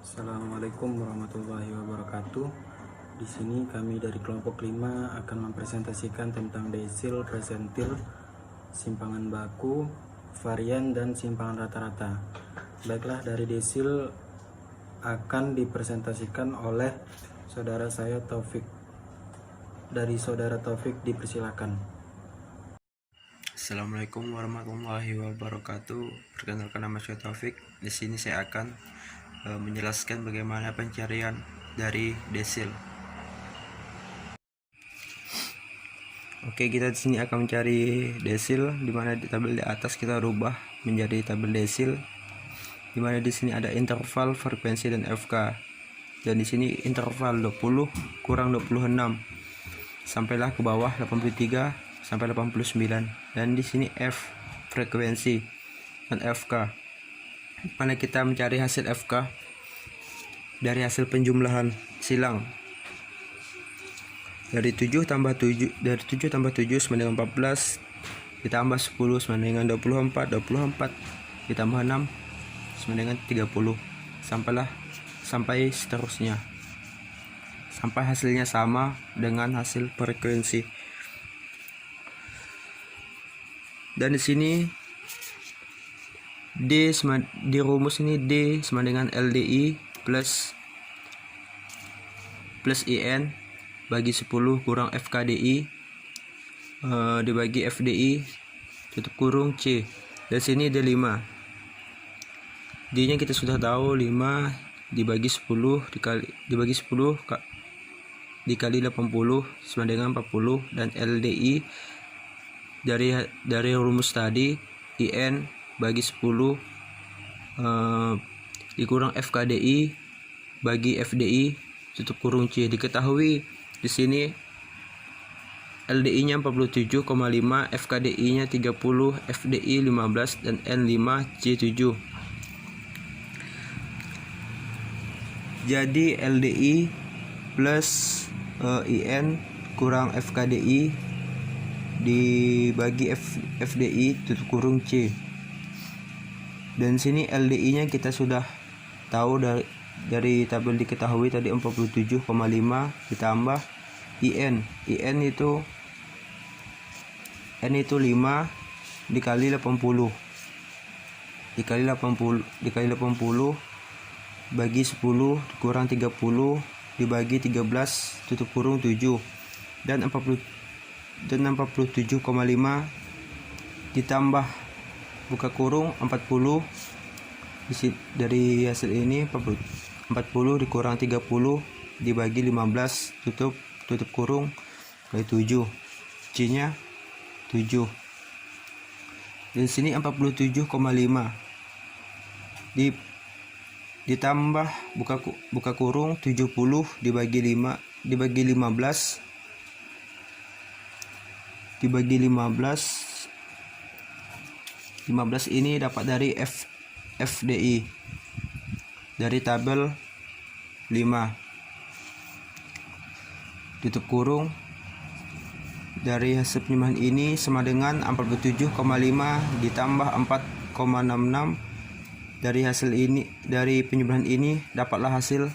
Assalamualaikum warahmatullahi wabarakatuh. Di sini kami dari kelompok 5 akan mempresentasikan tentang desil, presentil, simpangan baku, varian, dan simpangan rata-rata. Baiklah, dari desil akan dipresentasikan oleh saudara saya Taufik. Dari saudara Taufik dipersilakan. Assalamualaikum warahmatullahi wabarakatuh. Perkenalkan, nama saya Taufik. Di sini saya akan menjelaskan bagaimana pencarian dari desil. Oke, kita di sini akan mencari desil, di mana di tabel di atas kita rubah menjadi tabel desil, di mana di sini ada interval, frekuensi, dan FK. Dan di sini interval 20 kurang 26 sampailah ke bawah 83 sampai 89, dan di sini F frekuensi dan FK, mana kita mencari hasil FK dari hasil penjumlahan silang. Dari 7 tambah 7 sama dengan 14, ditambah 10 sama dengan 24 ditambah 6 sama dengan 30, sampai seterusnya, sampai hasilnya sama dengan hasil frekuensi. Dan di sini di rumus ini D sama dengan LDI plus IN bagi 10 kurang FKDI dibagi FDI tutup kurung C. Dan sini D5. D nya kita sudah tahu, 5 dibagi 10 dikali 80 sama dengan 40, dan LDI dari rumus tadi IN bagi 10 dikurang FKDI bagi FDI tutup kurung C. Diketahui di sini LDI-nya 47,5, FKDI-nya 30, FDI 15, dan N5 C7. Jadi LDI plus IN kurang FKDI dibagi FDI tutup kurung C. Dan sini LDI-nya kita sudah tahu dari tabel diketahui tadi 47,5 ditambah IN itu N itu 5 dikali 80 bagi 10 kurang 30 dibagi 13 tutup kurung 7, dan 47,5 ditambah buka kurung 40 dari hasil ini 40 dikurang 30 dibagi 15 tutup kurung bagi 7, C nya 7. Di sini 47,5 ditambah buka kurung 70 dibagi 15 ini dapat dari FDI dari tabel 5 tutup kurung dari hasil penjumlahan ini sama dengan 47,5 ditambah 4,66. Dari hasil ini, dari penjumlahan ini dapatlah hasil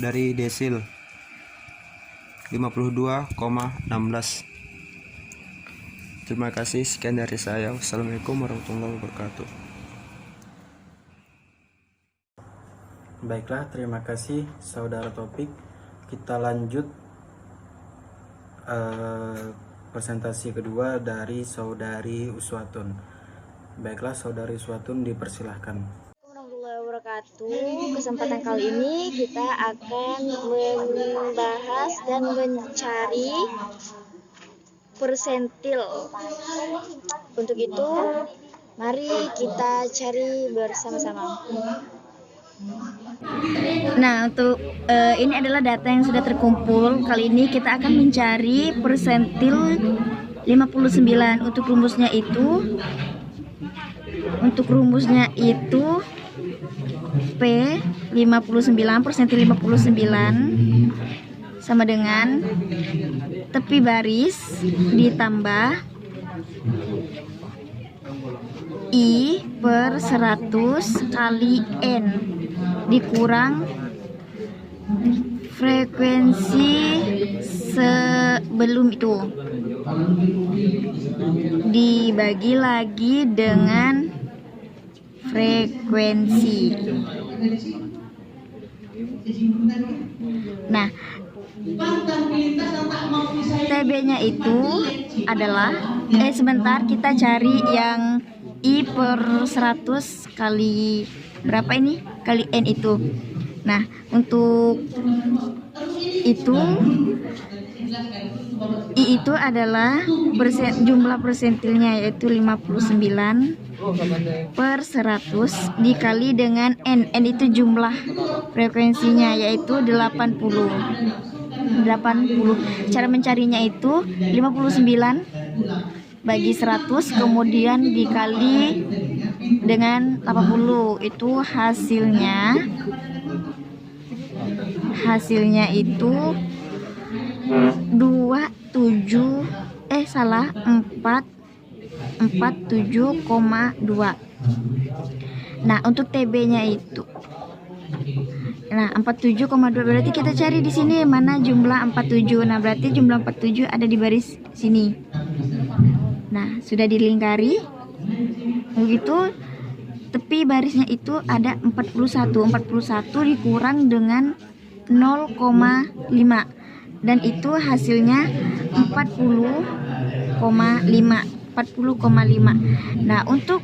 dari desil 52,16. Terima kasih, sekian dari saya. Wassalamualaikum warahmatullahi wabarakatuh. Baiklah, terima kasih saudara Taufik. Kita lanjut presentasi kedua dari saudari Uswatun. Baiklah, saudari Uswatun dipersilahkan. Warahmatullahi wabarakatuh. Kesempatan kali ini kita akan membahas dan mencari persentil. Untuk itu, mari kita cari bersama-sama. Nah, untuk ini adalah data yang sudah terkumpul. Kali ini kita akan mencari persentil 59. Untuk rumusnya itu P59, persentil 59 sama dengan tepi baris ditambah I per 100 kali N dikurang frekuensi sebelum itu, dibagi lagi dengan frekuensi. Nah, TB-nya itu adalah sebentar, kita cari yang I per 100 kali berapa ini? Kali N itu. Nah, untuk itu I itu adalah jumlah persentilnya, yaitu 59 per 100 dikali dengan N. N itu jumlah frekuensinya, yaitu 80. Cara mencarinya itu 59 bagi 100 kemudian dikali dengan 80. Itu hasilnya itu 47,2. Nah, untuk TB-nya itu 47,2 berarti kita cari di sini mana jumlah 47. Nah, berarti jumlah 47 ada di baris sini. Nah, sudah dilingkari. Begitu tepi barisnya itu ada 41. 41 dikurang dengan 0,5 dan itu hasilnya 40,5. Nah, untuk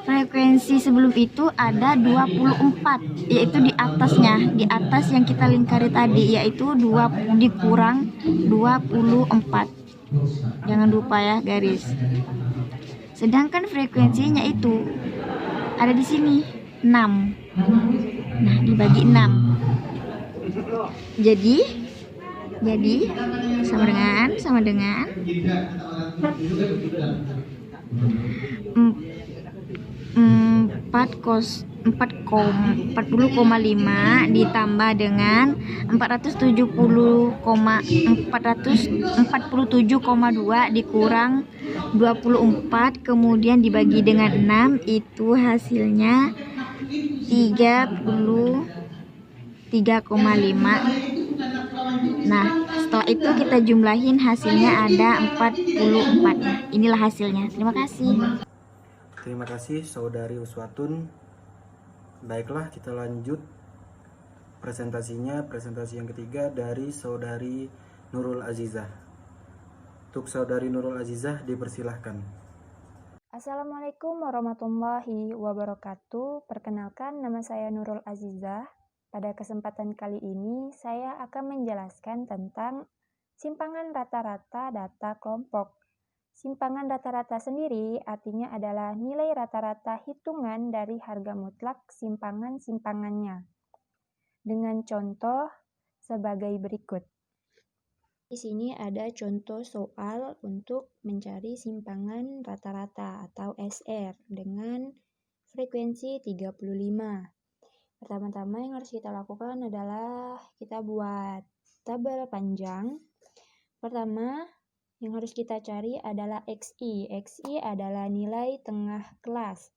frekuensi sebelum itu ada 24, yaitu di atasnya, di atas yang kita lingkari tadi, yaitu 20 dikurang 24. Jangan lupa ya garis. Sedangkan frekuensinya itu ada di sini 6. Nah, dibagi 6. Jadi sama dengan 40,5 ditambah dengan 447,2 dikurang 24 kemudian dibagi dengan 6, itu hasilnya 33,5. Nah, setelah itu kita jumlahin hasilnya ada 44. Inilah hasilnya. Terima kasih. Terima kasih Saudari Uswatun. Baiklah, kita lanjut presentasinya. Presentasi yang ketiga dari Saudari Nurul Azizah. Untuk Saudari Nurul Azizah dipersilahkan. Assalamualaikum warahmatullahi wabarakatuh. Perkenalkan, nama saya Nurul Azizah. Pada kesempatan kali ini, saya akan menjelaskan tentang simpangan rata-rata data kelompok. Simpangan rata-rata sendiri artinya adalah nilai rata-rata hitungan dari harga mutlak simpangan-simpangannya. Dengan contoh sebagai berikut. Di sini ada contoh soal untuk mencari simpangan rata-rata atau SR dengan frekuensi 35. Pertama-tama yang harus kita lakukan adalah kita buat tabel panjang. Pertama, yang harus kita cari adalah XI. XI adalah nilai tengah kelas.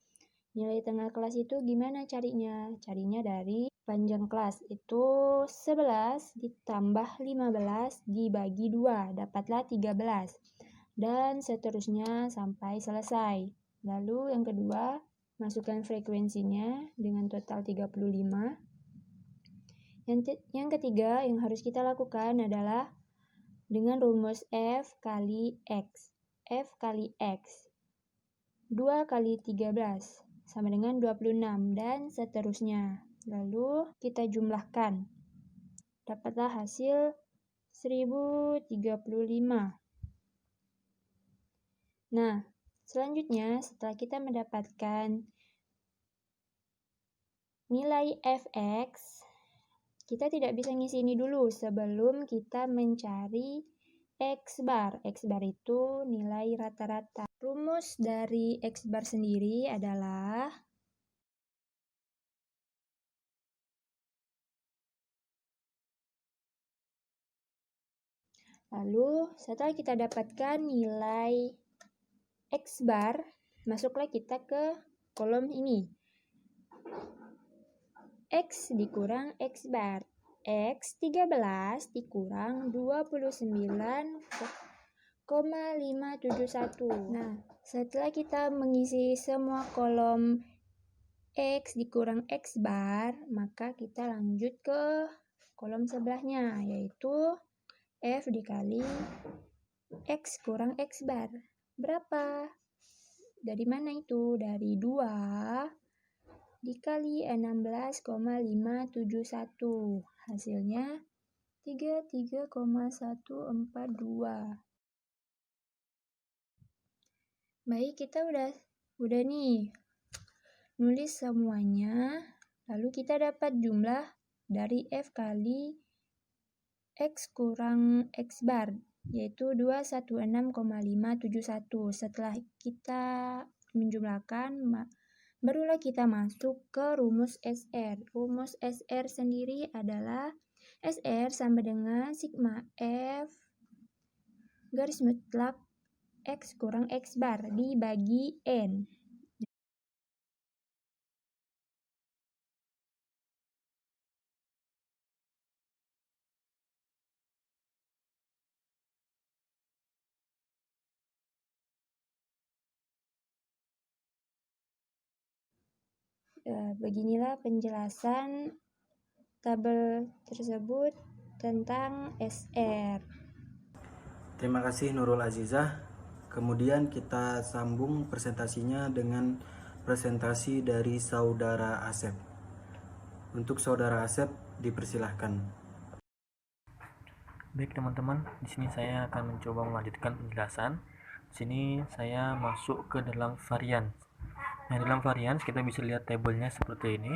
Nilai tengah kelas itu gimana carinya? Carinya dari panjang kelas. Itu 11 ditambah 15 dibagi 2, dapatlah 13. Dan seterusnya sampai selesai. Lalu yang kedua, masukkan frekuensinya dengan total 35. Yang ketiga yang harus kita lakukan adalah dengan rumus F kali X. F kali X. 2 kali 13 sama dengan 26 dan seterusnya. Lalu kita jumlahkan. Dapatlah hasil 1035. Nah, selanjutnya setelah kita mendapatkan nilai fx, kita tidak bisa ngisi ini dulu sebelum kita mencari x bar. X bar itu nilai rata-rata. Rumus dari x bar sendiri adalah lalu setelah kita dapatkan nilai x bar, masuklah kita ke kolom ini. X dikurang X bar. X 13 dikurang 29,571. Nah, setelah kita mengisi semua kolom X dikurang X bar, maka kita lanjut ke kolom sebelahnya, yaitu F dikali X kurang X bar. Berapa? Dari mana itu? Dari 2 dikali 16,571. Hasilnya 33,142. Baik, kita udah nih nulis semuanya. Lalu kita dapat jumlah dari F kali X kurang X bar, yaitu 216,571. Setelah kita menjumlahkan, barulah kita masuk ke rumus SR. Rumus SR sendiri adalah SR sama dengan sigma F garis mutlak X kurang X bar dibagi N. Beginilah penjelasan tabel tersebut tentang SR. Terima kasih Nurul Azizah. Kemudian kita sambung presentasinya dengan presentasi dari Saudara Asep. Untuk Saudara Asep dipersilahkan. Baik teman-teman, di sini saya akan mencoba melanjutkan penjelasan. Di sini saya masuk ke dalam varians. Nah, dalam varians kita bisa lihat tabelnya seperti ini.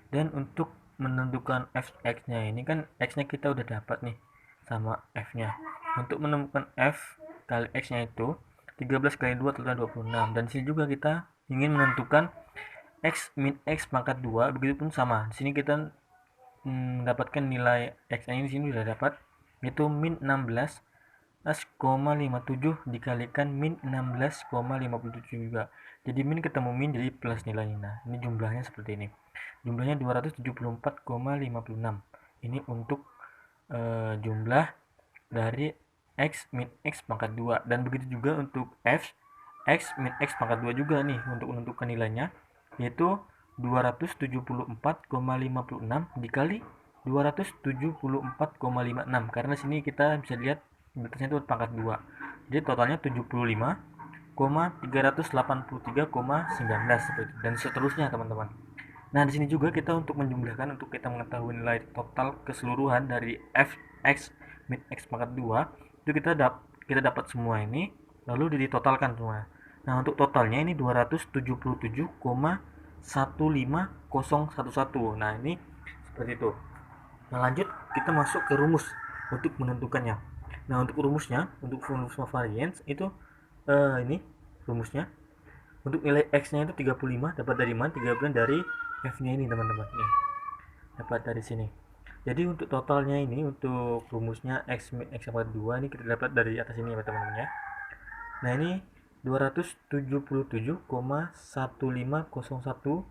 Dan untuk menentukan fx-nya ini kan x-nya kita udah dapat nih sama f-nya. Untuk menemukan f kali x-nya itu 13 kali 2 total 26. Dan di sini juga kita ingin menentukan x min x pangkat 2, begitupun sama. Di sini kita mendapatkan nilai x-nya ini di sini sudah dapat, yaitu min 16,57 dikalikan min 16,57 juga. Jadi min ketemu min jadi plus nilainya. Nah, ini jumlahnya seperti ini. Jumlahnya 274,56. Ini untuk jumlah dari x min x pangkat 2. Dan begitu juga untuk f x min x pangkat 2 juga nih untuk menentukan nilainya, yaitu 274,56 dikali 274,56. Karena sini kita bisa lihat batasnya itu pangkat 2. Jadi totalnya 75,383,19 dan seterusnya, teman-teman. Nah, di sini juga kita untuk menjumlahkan, untuk kita mengetahui nilai total keseluruhan dari fx min x pangkat 2, itu kita dapat semua ini lalu ditotalkan semua. Nah, untuk totalnya ini 277,15011. Nah, ini seperti itu. Nah, lanjut kita masuk ke rumus untuk menentukannya. Nah, untuk rumusnya, untuk rumus variance itu ini rumusnya. Untuk nilai x-nya itu 35 dapat dari mana? 35 dari f-nya ini, teman-teman. Nih. Dapat dari sini. Jadi untuk totalnya ini, untuk rumusnya x min x pangkat 2 ini kita dapat dari atas ini ya, teman-teman ya. Nah, ini 277,1501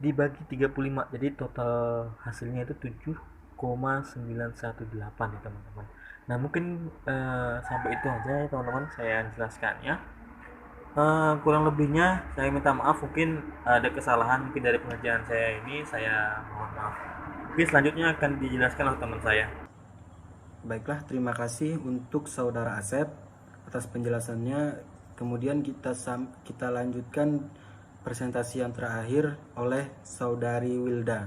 dibagi 35. Jadi total hasilnya itu 7,918 ya, teman-teman. Nah, mungkin sampai itu aja ya, teman-teman, saya jelaskannya. Kurang lebihnya saya minta maaf, mungkin ada kesalahan mungkin dari pengerjaan saya ini, saya mohon maaf. Oke, selanjutnya akan dijelaskan oleh teman saya. Baiklah, terima kasih untuk Saudara Asep atas penjelasannya. Kemudian kita lanjutkan presentasi yang terakhir oleh Saudari Wilda.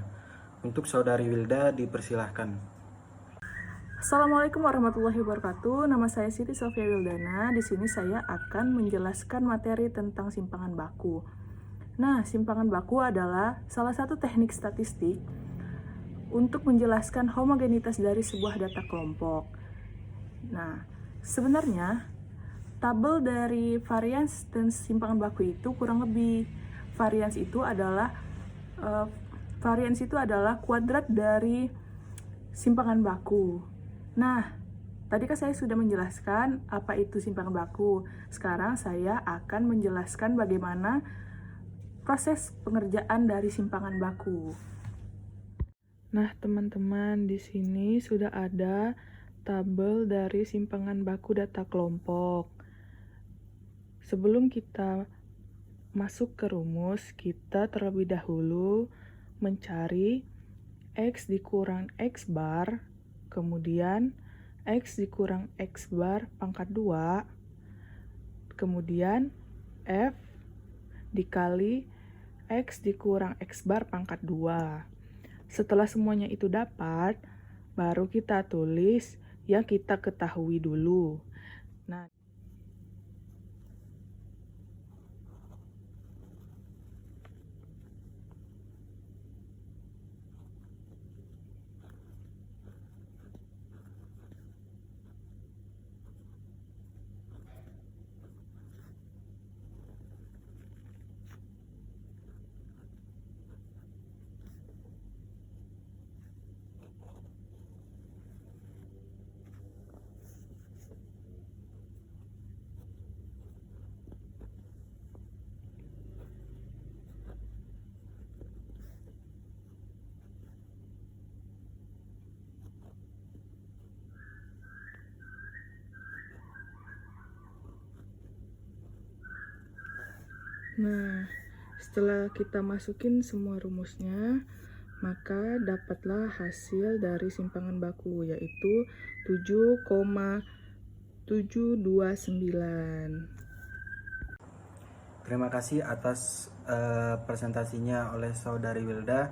Untuk Saudari Wilda dipersilahkan. Assalamualaikum warahmatullahi wabarakatuh. Nama saya Siti Sofia Wildana. Di sini saya akan menjelaskan materi tentang simpangan baku. Nah, simpangan baku adalah salah satu teknik statistik untuk menjelaskan homogenitas dari sebuah data kelompok. Nah, sebenarnya tabel dari varians dan simpangan baku itu kurang lebih. Varians itu adalah kuadrat dari simpangan baku. Nah, tadi kan saya sudah menjelaskan apa itu simpangan baku. Sekarang saya akan menjelaskan bagaimana proses pengerjaan dari simpangan baku. Nah, teman-teman, di sini sudah ada tabel dari simpangan baku data kelompok. Sebelum kita masuk ke rumus, kita terlebih dahulu mencari X dikurang X bar, kemudian X dikurang X bar pangkat 2, kemudian F dikali X dikurang X bar pangkat 2. Setelah semuanya itu dapat, baru kita tulis yang kita ketahui dulu. Nah, setelah kita masukin semua rumusnya, maka dapatlah hasil dari simpangan baku, yaitu 7,729. Terima kasih atas presentasinya oleh Saudari Wilda.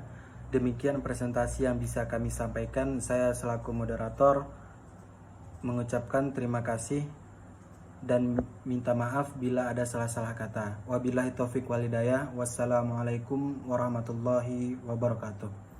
Demikian presentasi yang bisa kami sampaikan. Saya selaku moderator mengucapkan terima kasih dan minta maaf bila ada salah-salah kata. Wabillahi taufiq walhidayah. Wassalamualaikum warahmatullahi wabarakatuh.